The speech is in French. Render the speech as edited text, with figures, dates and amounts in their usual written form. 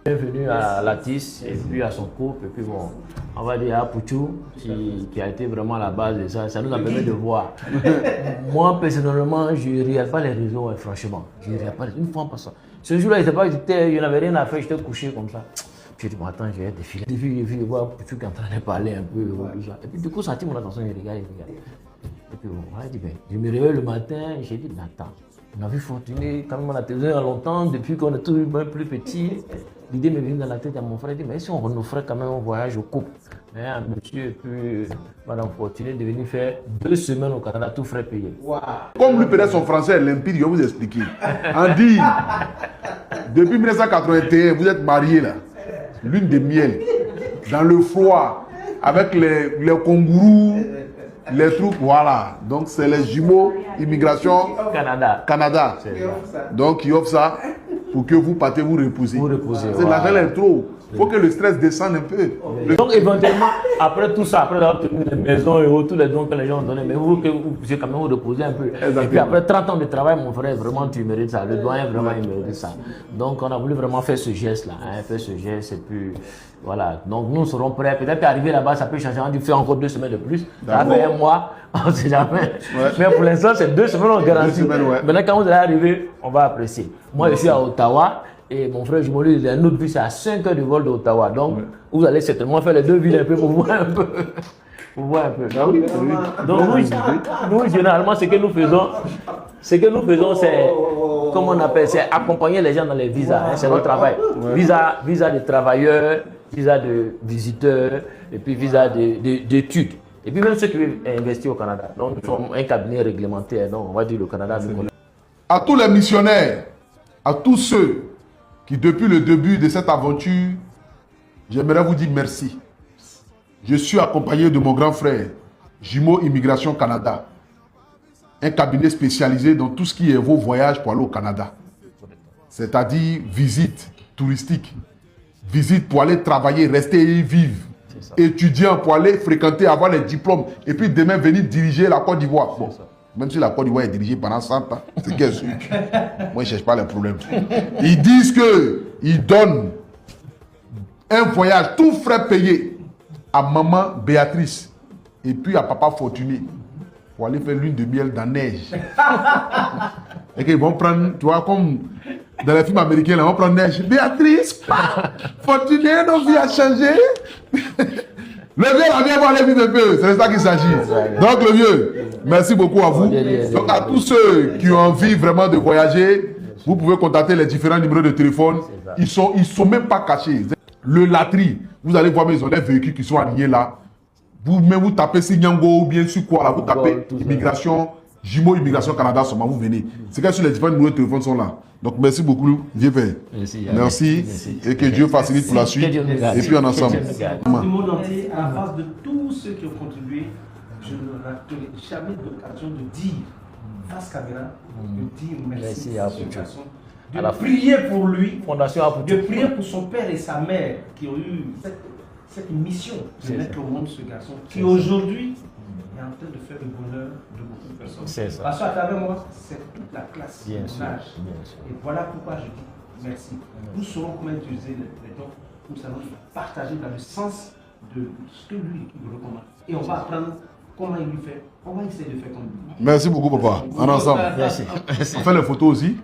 Bienvenue à Latis et puis à son couple, et puis bon, on va dire à Pouchou qui a été vraiment à la base de ça. Ça nous a permis de voir. Moi personnellement, je ne regarde pas les réseaux, franchement. Je ne regarde pas une fois par ça. Ce jour-là, je n'avais rien à faire, j'étais couché comme ça. Puis je dis, bon, attends, je vais défiler. J'ai vu voir Pouchou qui est en train de parler un peu. Tout ça. Et puis du coup, ça attire mon attention, je regarde. Et puis bon, je dis, ben, je me réveille le matin, j'ai dit, mais attends, on a vu Fortuné quand même à la télévision il y a longtemps, depuis qu'on est tous plus petits. L'idée m'est venue dans la tête à mon frère, il dit, mais si on offrait quand même un voyage au couple, un monsieur et puis Madame Fortuné de venir faire 2 semaines au Canada, tout frais payé. Wow. Comme lui peut-être son français est limpide, je vais vous expliquer. On dit, depuis 1981, vous êtes mariés là, lune de miel, dans le froid, avec les kangourous, les trucs, voilà. Donc c'est les jumeaux, immigration, Canada. Donc ils offrent ça pour que vous partez vous reposer. C'est l'argent est trop. Il faut que le stress descende un peu. Donc éventuellement, après tout ça, après avoir tenu les maisons et tous les dons que les gens ont donnés, mais vous puissiez quand même vous reposer un peu. Exactement. Et puis après 30 ans de travail, mon frère, vraiment tu mérites ça. Le doyen, vraiment, il mérite ça. Donc on a voulu vraiment faire ce geste-là, faire ce geste et puis voilà. Donc nous serons prêts. Peut-être qu'arriver là-bas, ça peut changer. On dit faire encore 2 semaines de plus. Ça fait 1 mois, on ne sait jamais. Ouais. Mais pour l'instant, c'est 2 semaines, on garantit. Maintenant, quand vous allez arriver, on va apprécier. Moi, je suis à Ottawa. Et mon frère jumeau, il a un autre ville, c'est à 5 heures de vol d'Ottawa. Donc, vous allez certainement faire les 2 villes un peu pour voir un peu. Pour voir un peu. Ah oui, oui. Donc, nous, généralement, ce que nous faisons, c'est, comme on appelle, c'est accompagner les gens dans les visas. C'est notre travail. Visa de travailleurs, visa de visiteurs, et puis visa d'études. Et puis même ceux qui veulent investir au Canada. Donc, nous sommes un cabinet réglementaire. Donc, on va dire le Canada. À tous les missionnaires, à tous ceux qui, depuis le début de cette aventure, j'aimerais vous dire merci. Je suis accompagné de mon grand frère, Jumeaux Immigration Canada, un cabinet spécialisé dans tout ce qui est vos voyages pour aller au Canada. C'est-à-dire visite touristique, visite pour aller travailler, rester et vivre, étudiant pour aller fréquenter, avoir les diplômes, et puis demain venir diriger la Côte d'Ivoire. Bon. Même si la Côte d'Ivoire est dirigée pendant 100 ans, c'est qu'elle sûr. Moi, je ne cherche pas les problèmes. Ils disent qu'ils donnent un voyage tout frais payé à maman Béatrice et puis à papa Fortuné pour aller faire lune de miel dans la neige. Et qu'ils vont prendre, tu vois, comme dans les films américains, là, on prend neige. Béatrice, Fortuné, nos vies ont changé. Le vieux, viens voir les vies de peu, c'est de ça qu'il s'agit. Donc le vieux, merci beaucoup à vous. Donc à tous ceux qui ont envie vraiment de voyager, vous pouvez contacter les différents numéros de téléphone. Ils sont même pas cachés. Le Latri, vous allez voir, mais ils ont des véhicules qui sont alignés là. Vous tapez Signango ou bien sur quoi là, vous tapez immigration, Jumeaux Immigration Canada, seulement vous venez. C'est que sur les différents numéros de téléphone sont là. Donc merci beaucoup, vieux père. Merci. Et que Dieu facilite pour la suite. Et puis on ensemble. Du monde entier, à la face de tous ceux qui ont contribué, je ne raterai jamais l'occasion de dire, face caméra, de dire merci à ce garçon, de prier pour lui, de prier pour son père et sa mère qui ont eu cette mission de mettre au monde ce garçon qui aujourd'hui est en train de faire le bonheur de beaucoup de personnes. Parce qu'à travers moi, c'est toute la classe, mon âge. Et voilà pourquoi je dis merci. Nous saurons comment utiliser les dons. Nous allons partager dans le sens de ce que lui nous recommande. Et on va apprendre comment il lui fait, comment il essaie de faire comme lui. Merci beaucoup, papa. En ensemble. Merci. On fait les photos aussi.